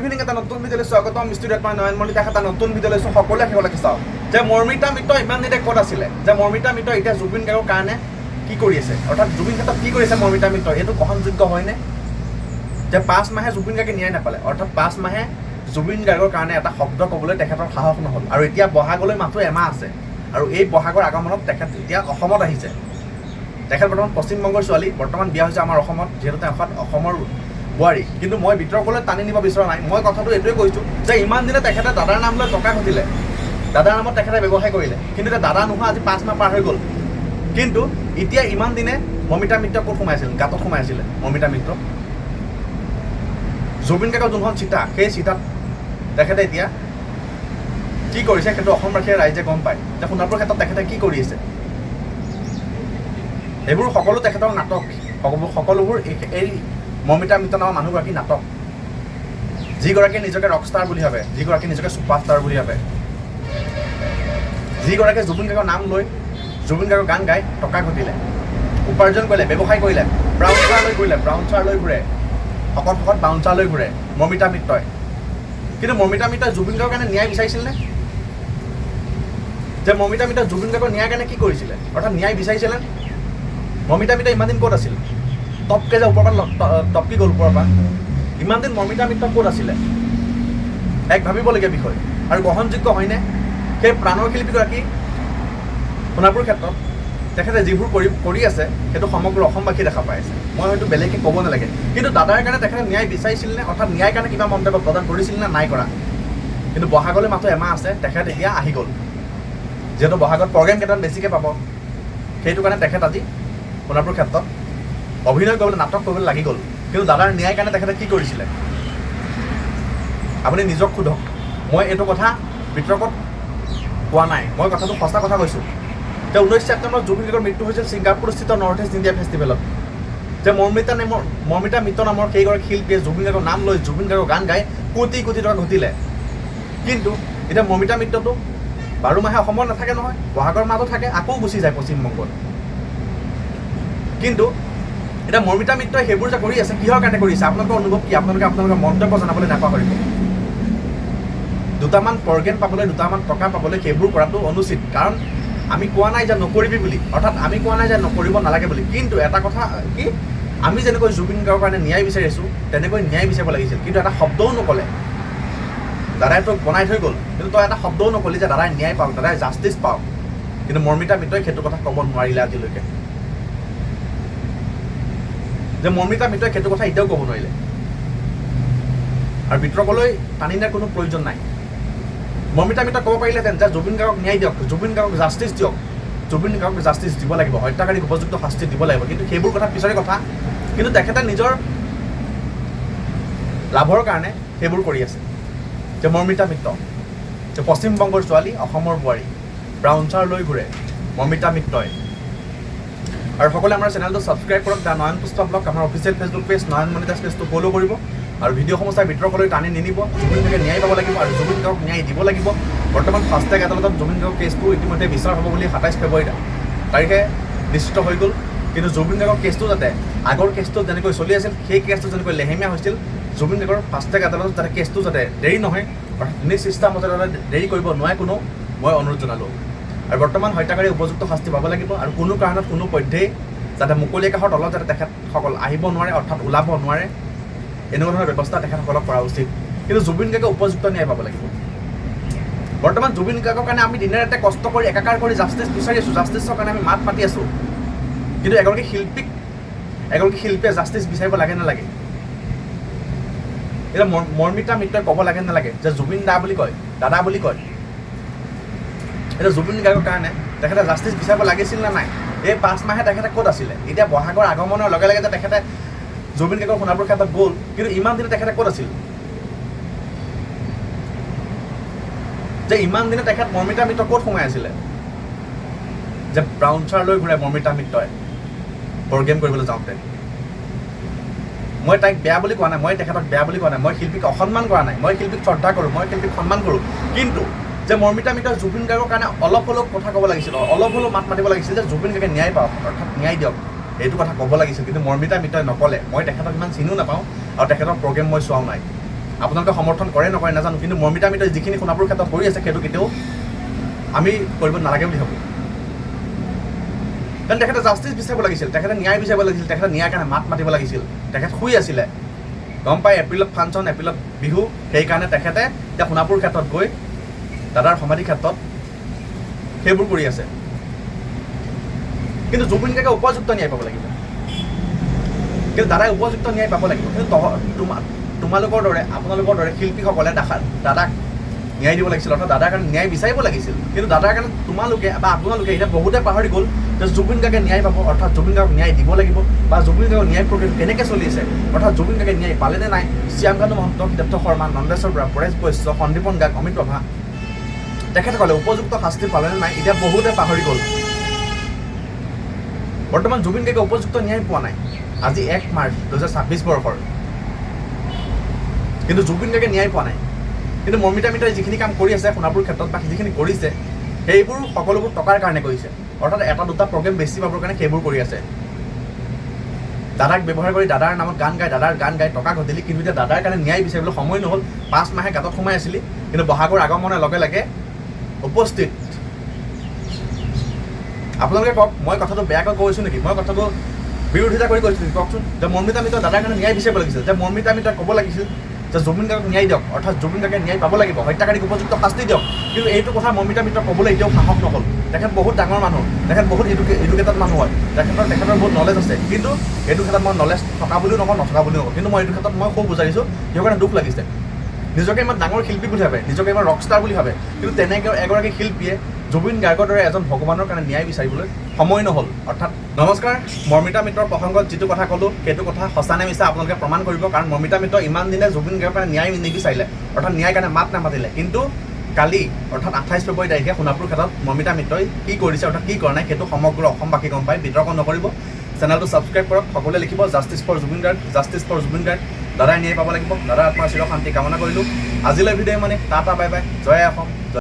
Evening এটা নতুন ভিডিঅ'লৈ স্বাগতম ষ্টুডিঅ'ত মই নয়নমণি দাস এটা নতুন ভিডিঅ' লৈছোঁ সকলোৱে শেষলৈকে চাওক যে মৰ্মিতা মিত্ৰ ইমান দিনে ক'ত আছিলে যে মৰ্মিতা মিত্ৰ এতিয়া জুবিন গাৰ্গৰ কাৰণে কি কৰি আছে অৰ্থাৎ জুবিন ক্ষেত্ৰত কি কৰিছে মৰ্মিতা মিত্ৰ এইটো গ্ৰহণযোগ্য হয়নে যে 5 মাহে জুবিন গাৰ্গে ন্যায় নাপালে অৰ্থাৎ 5 মাহে জুবিন গাৰ্গৰ কাৰণে এটা শব্দ ক'বলৈ তেখেতৰ সাহস নহ'ল আৰু এতিয়া বহাগলৈ মাত্ৰ এমাহ আছে আৰু এই বহাগৰ আগমনত তেখেত এতিয়া অসমত আহিছে তেখেত বৰ্তমান পশ্চিমবংগৰ ছোৱালী বৰ্তমান বিয়া হৈছে আমাৰ অসমত যিহেতু তেখেত অসমৰ বোৱাৰী কিন্তু মই বিতৰ্কলৈ টানি নিব বিচৰা নাই মই কথাটো এইটোৱে কৈছোঁ যে ইমান দিনে তেখেতে দাদাৰ নাম লৈ টকা ঘটিলে দাদাৰ নামত তেখেতে ব্যৱসায় কৰিলে কিন্তু এতিয়া দাদা নোহোৱা আজি 5 মাহ পাৰ হৈ গ'ল কিন্তু এতিয়া ইমান দিনে মৰ্মিতা মিত্ৰ ক'ত সোমাই আছিল গাঁতত সোমাই আছিলে মৰ্মিতা মিত্ৰ জুবিন গাৰ্গৰ যোনখন চিতা সেই চিতাত তেখেতে এতিয়া কি কৰিছে সেইটো অসমবাসীয়ে ৰাইজে গম পায় যে সোণাপুৰৰ ক্ষেত্ৰত তেখেতে কি কৰি আছে এইবোৰ সকলো তেখেতৰ নাটক সকলোবোৰ এই মৰ্মিতা মিত্ৰ নামৰ মানুহগৰাকী নাটক যিগৰাকীয়ে নিজকে ৰকষ্টাৰ বুলি ভাবে যিগৰাকীয়ে নিজকে ছুপাৰষ্টাৰ বুলি ভাবে যিগৰাকীয়ে জুবিন গাৰ্গৰ নাম লৈ জুবিন গাৰ্গৰ গান গাই টকা ঘটিলে উপাৰ্জন কৰিলে ব্যৱসায় কৰিলে ব্ৰাউঞ্চাৰ লৈ ঘূৰে শকত বাউঞ্চাৰ লৈ ঘূৰে মৰ্মিতা মিত্ৰই কিন্তু মৰ্মিতা মিত্ৰই জুবিন গাৰ্গৰ কাৰণে ন্যায় বিচাৰিছিলে নে যে মৰ্মিতা মিত্ৰই জুবিন গাৰ্গৰ ন্যায়ৰ কাৰণে কি কৰিছিলে অৰ্থাৎ ন্যায় বিচাৰিছিলে মৰ্মিতা মিত্ৰ ইমান দিন ক'ত আছিল টপকে যে ওপৰৰ পৰা টপকি গ'ল ওপৰৰ পৰা ইমান দিন মৰ্মিতা মিত্ৰ ক'ত আছিলে এক ভাবিবলগীয়া বিষয় আৰু গ্ৰহণযোগ্য হয়নে সেই প্ৰাণৰ শিল্পীগৰাকী সোণাপুৰ ক্ষেত্ৰত তেখেতে যিবোৰ কৰি আছে সেইটো সমগ্ৰ অসমবাসী দেখা পাই আছে মই হয়তো বেলেগকৈ ক'ব নালাগে কিন্তু দাদাৰ কাৰণে তেখেতে ন্যায় বিচাৰিছিল নে অৰ্থাৎ ন্যায়ৰ কাৰণে কিবা মন্তব্য প্ৰদান কৰিছিল নে নাই কৰা কিন্তু বহাগলৈ মাত্ৰ এমাহ আছে তেখেত এতিয়া আহি গ'ল যিহেতু বহাগত প্ৰগ্ৰেম কেইটামান বেছিকৈ পাব সেইটো কাৰণে তেখেত আজি সোণাপুৰ ক্ষেত্ৰত অভিনয় কৰিবলৈ নাটক কৰিবলৈ লাগি গ'ল কিন্তু দাদাৰ ন্যায়ৰ কাৰণে তেখেতে কি কৰিছিলে আপুনি নিজক সোধক মই এইটো কথা বিতৰ্কত কোৱা নাই মই কথাটো সঁচা কথা কৈছোঁ যে 19 ছেপ্টেম্বৰত জুবিন গাৰ্গৰ মৃত্যু হৈছিল ছিংগাপুৰস্থিত নৰ্থ ইষ্ট ইণ্ডিয়া ফেষ্টিভেলত যে মৰ্মিতা মিত্ৰ নামৰ সেইগৰাকী শিল্পীয়ে জুবিন গাৰ্গৰ নাম লৈ জুবিন গাৰ্গৰ গান গাই কোটি কোটি টকা ঘটিলে কিন্তু এতিয়া মৰ্মিতা মিত্ৰটো 12 মাহে অসমত নাথাকে নহয় বহাগৰ মাহতো থাকে আকৌ গুচি যায় পশ্চিমবংগত কিন্তু এতিয়া মৰ্মিতা মিত্ৰই সেইবোৰ যে কৰি আছে কিহৰ কাৰণে কৰি আছে আপোনালোকৰ অনুভৱ কি আপোনালোকৰ মন্তব্য জনাবলৈ নাপাহৰিব দুটামান প্ৰগ্ৰেম পাবলৈ দুটামান টকা পাবলৈ সেইবোৰ কৰাটো অনুচিত কাৰণ আমি কোৱা নাই যে নকৰিবি বুলি অৰ্থাৎ আমি কোৱা নাই যে নকৰিব নালাগে বুলি কিন্তু এটা কথা কি আমি যেনেকৈ জুবিন গাৰ্গৰ কাৰণে ন্যায় বিচাৰি আছোঁ তেনেকৈ ন্যায় বিচাৰিব লাগিছিল কিন্তু এটা শব্দও নক'লে দাদাই তোক বনাই থৈ গ'ল কিন্তু তই এটা শব্দও নক'লি যে দাদাই ন্যায় পাওক দাদাই জাষ্টিছ পাওক কিন্তু মৰ্মিতা মিত্ৰই সেইটো কথা ক'ব নোৱাৰিলে আজিলৈকে যে মৰ্মিতা মিত্ৰই সেইটো কথা এতিয়াও ক'ব নোৱাৰিলে আৰু বিতৰ্কলৈ টানি নিয়াৰ কোনো প্ৰয়োজন নাই মৰ্মিতা মিত্ৰ ক'ব পাৰিলেহেঁতেন যে জুবিন গাৰ্গক ন্যায় দিয়ক জুবিন গাৰ্গক জাষ্টিছ দিয়ক জুবিন গাৰ্গক জাষ্টিছ দিব লাগিব হত্যাকাৰীক উপযুক্ত শাস্তি দিব লাগিব কিন্তু সেইবোৰ কথা পিছৰে কথা কিন্তু তেখেতে নিজৰ লাভৰ কাৰণে সেইবোৰ কৰি আছে যে মৰ্মিতা মিত্ৰ যে পশ্চিমবংগৰ ছোৱালী অসমৰ বোৱাৰী ব্ৰাউঞ্চাৰ লৈ ঘূৰে মৰ্মিতা মিত্ৰই আৰু সকলোৱে আমাৰ চেনেলটো ছাবস্ক্ৰাইব কৰক দা নয়ন পুষ্পা ব্লগ আমাৰ official Facebook page Nayanmoni Das পেজটো ফ'ল' কৰিব আৰু ভিডিঅ'সমূহ চাই বিতৰ্কলৈ টানি নিনিব জুবিন গাৰ্গে ন্যায় পাব লাগিব আৰু জুবিন গাৰ্গক ন্যায় দিব লাগিব বৰ্তমান ফাষ্টেগ আদালতত জুবিন গাৰ্গৰ কেছটো ইতিমধ্যে বিচাৰ হ'ব বুলি 27 ফেব্ৰুৱাৰী তাৰিখে নিশ্চিত হৈ গ'ল কিন্তু জুবিন গাৰ্গৰ কেছটো যাতে আগৰ কেছটো যেনেকৈ চলি আছিল সেই কেছটো যেনেকৈ লেহেমীয়া হৈছিল জুবিন গাৰ্গৰ ফাষ্টেগ আদালতত যাতে কেছটো যাতে দেৰি নহয় নিজ ইচ্ছামতে যাতে দেৰি কৰিব নোৱাৰে কোনো মই অনুৰোধ জনালোঁ আৰু বৰ্তমান হত্যাকাৰী উপযুক্ত শাস্তি পাব লাগিব আৰু কোনো কাৰণত কোনো পধ্যেই যাতে মুকলি আকাশৰ তলত যাতে তেখেতসকল আহিব নোৱাৰে অৰ্থাৎ ওলাব নোৱাৰে এনেকুৱা ধৰণৰ ব্যৱস্থা তেখেতসকলক কৰা উচিত কিন্তু জুবিন গাৰ্গে উপযুক্ত ন্যায় পাব লাগিব বৰ্তমান জুবিন গাৰ্গৰ কাৰণে আমি দিনে ৰাতে কষ্ট কৰি একাকাৰ কৰি জাষ্টিছ বিচাৰি আছোঁ জাষ্টিছৰ কাৰণে আমি মাত মাতি আছোঁ কিন্তু এগৰাকী শিল্পীয়ে জাষ্টিছ বিচাৰিব লাগে নালাগে এতিয়া মৰ্মিতা মিত্ৰই ক'ব লাগে নালাগে যে জুবিন দা বুলি কয় দাদা বুলি কয় এতিয়া জুবিন গাৰ্গৰ কাৰণে তেখেতে জাষ্টিছ বিচাৰিব লাগিছিল নে নাই এই 5 মাহে তেখেতে ক'ত আছিলে এতিয়া বহাগৰ আগমনৰ লগে লগে যে তেখেতে জুবিন গাৰ্গৰ সোণাপুৰ ক্ষেত্ৰত গ'ল কিন্তু ইমান দিনে তেখেতে ক'ত আছিল যে ইমান দিনে তেখেত মৰ্মিতা মিত্ৰ ক'ত সোমাই আছিলে যে ব্ৰাউঞ্চাৰ লৈ ঘূৰে মৰ্মিতা মিত্ৰই প্ৰগ্ৰেম কৰিবলৈ যাওঁতে মই তাইক বেয়া বুলি কোৱা নাই মই তেখেতক বেয়া বুলি কোৱা নাই মই শিল্পীক অসন্মান কৰা নাই মই শিল্পীক শ্ৰদ্ধা কৰোঁ মই শিল্পীক সন্মান কৰোঁ কিন্তু যে মৰ্মিতা মিত্ৰ জুবিন গাৰ্গৰ কাৰণে অলপ হ'লেও কথা ক'ব লাগিছিল অলপ হ'লেও মাত মাতিব লাগিছিল যে জুবিন গাৰ্গে ন্যায় পাওক অৰ্থাৎ ন্যায় দিয়ক এইটো কথা ক'ব লাগিছিল কিন্তু মৰ্মিতা মিত্ৰই নক'লে মই তেখেতক ইমান চিনিও নাপাওঁ আৰু তেখেতৰ প্ৰগ্ৰেম মই চোৱাও নাই আপোনালোকে সমৰ্থন কৰে নকৰে নাজানো, কিন্তু মৰ্মিতা মিত্ৰই যিখিনি সোণাপুৰৰ ক্ষেত্ৰত কৰি আছে সেইটো কেতিয়াও আমি কৰিব নালাগে বুলি ভাবোঁ। কাৰণ তেখেতে জাষ্টিছ বিচাৰিব লাগিছিল, তেখেতে ন্যায় বিচাৰিব লাগিছিল, তেখেতে ন্যায়ৰ কাৰণে মাত মাতিব লাগিছিল। তেখেত শুই আছিলে, গম পাই এপ্ৰিলত ফাংচন, এপ্ৰিলত বিহু, সেইকাৰণে তেখেতে এতিয়া সোণাপুৰ ক্ষেত্ৰত গৈ দাদাৰ সমাধি ক্ষেত্ৰত সেইবোৰ কৰি আছে। কিন্তু জুবিন গাৰ্গে উপযুক্ত ন্যায় পাব লাগিব, কিন্তু দাদাই উপযুক্ত ন্যায় পাব লাগিব। কিন্তু তোমালোকৰ দৰে আপোনালোকৰ দৰে শিল্পীসকলে দাদাক ন্যায় দিব লাগিছিল, অৰ্থাৎ দাদাৰ কাৰণে ন্যায় বিচাৰিব লাগিছিল। কিন্তু দাদাৰ কাৰণে তোমালোকে বা আপোনালোকে এতিয়া বহুতে পাহৰি গ'ল যে জুবিন গাৰ্গে ন্যায় পাব, অৰ্থাৎ জুবিন গাৰ্গক ন্যায় দিব লাগিব, বা জুবিন গাৰ্গৰ ন্যায় প্ৰক্ৰিয়া কেনেকৈ চলি আছে, অৰ্থাৎ জুবিন গাৰ্গে ন্যায় পালেনে নাই। শ্যামকানু মহন্ত, সিদ্ধাৰ্থ শৰ্মা, নন্দেশ্বৰ বৰা, পৰেশ বৈশ্য, সন্দীপন গাৰ্গ, অমিত প্ৰভা, তেখেতসকলে উপযুক্ত শাস্তি পালেনে নাই এতিয়া বহুতে পাহৰি গ'ল। বৰ্তমান জুবিন গাৰ্গে উপযুক্ত ন্যায় পোৱা নাই। আজি 1 মাৰ্চ 2026 বৰ্ষৰ, কিন্তু জুবিন গাৰ্গে ন্যায় পোৱা নাই। কিন্তু মৰ্মিতা মিত্ৰই যিখিনি কাম কৰি আছে সোণাপুৰ ক্ষেত্ৰত বা যিখিনি কৰিছে সেইবোৰ সকলোবোৰ টকাৰ কাৰণে কৰিছে, অৰ্থাৎ এটা দুটা প্ৰগ্ৰেম বেছি পাবৰ কাৰণে সেইবোৰ কৰি আছে। দাদাক ব্যৱহাৰ কৰি দাদাৰ নামত দাদাৰ গান গাই টকা ঘটিলি, কিন্তু এতিয়া দাদাৰ কাৰণে ন্যায় বিচাৰিবলৈ সময় নহ'ল। 5 মাহে গাঁতত সোমাই আছিলি, কিন্তু বহাগৰ আগমনৰ লগে লগে উপস্থিত। আপোনালোকে কওক, মই কথাটো বেয়াকৈ কৈছোঁ নেকি? মই কথাটো বিৰোধিতা কৰি কৈছোঁ নেকি? কওকচোন। যে মৰ্মিতা মিত্ৰই দাদাৰ কাৰণে ন্যায় বিচাৰিব লাগিছিল, যে মৰ্মিতা মিত্ৰই ক'ব লাগিছিল যে জুবিন গাৰ্গক ন্যায় দিয়ক, অৰ্থাৎ জুবিন গাৰ্গে ন্যায় পাব লাগিব, হত্যাকাৰীক উপযুক্ত শাস্তি দিয়ক। কিন্তু এইটো কথা মৰ্মিতা মিত্ৰই ক'বলৈ এতিয়াও সাহস নহ'ল। তেখেত বহুত ডাঙৰ মানুহ, তেখেত বহুত এডুকেটেড মানুহ হয়, তেখেতৰ বহুত নলেজ আছে। কিন্তু এইটো ক্ষেত্ৰত মই নলেজ থকা বুলিও নকওঁ, নথকা বুলিও নকওঁ, কিন্তু মই এইটো ক্ষেত্ৰত মই খুব বুজাইছোঁ, কিহৰ কাৰণে দুখ লাগিছে। নিজকে ইমান ডাঙৰ শিল্পী বুলি ভাবে, নিজকে ইমান ৰকষ্টাৰ বুলি ভাবে, কিন্তু তেনেকৈ এগৰাকী শিল্পীয়ে জুবিন গাৰ্গৰ দৰে এজন ভগৱানৰ কাৰণে ন্যায় বিচাৰিবলৈ সময় নহ'ল। অৰ্থাৎ নমস্কাৰ, মৰ্মিতা মিত্ৰৰ প্ৰসংগত যিটো কথা ক'লোঁ সেইটো কথা সঁচা নে মিছা আপোনালোকে প্ৰমাণ কৰিব। কাৰণ মৰ্মিতা মিত্ৰ ইমান দিনে জুবিন গাৰ্গৰ কাৰণে ন্যায় নিবিচাৰিলে, অৰ্থাৎ ন্যায়ৰ কাৰণে মাত নামাতিলে। কিন্তু কালি অৰ্থাৎ 28 ফেব্ৰুৱাৰী তাৰিখে সোণাপুৰ ক্ষেত্ৰত মৰ্মিতা মিত্ৰই কি কৰিছে অৰ্থাৎ কি কৰা নাই সেইটো সমগ্ৰ অসমবাসী গম পায়। বিতৰ্ক নকৰিব, চেনেলটো ছাবস্ক্ৰাইব কৰক, সকলোৱে লিখিব justice for Zubeen Garg, justice for Zubeen Garg. দাদাই ন্যায় পাব লাগিব, দাদাৰ আত্মাৰ চিৰ শান্তি কামনা কৰিলোঁ। আজিলৈ ভিডিঅ' মানে টাটা, বাই বাই, জয় অসম।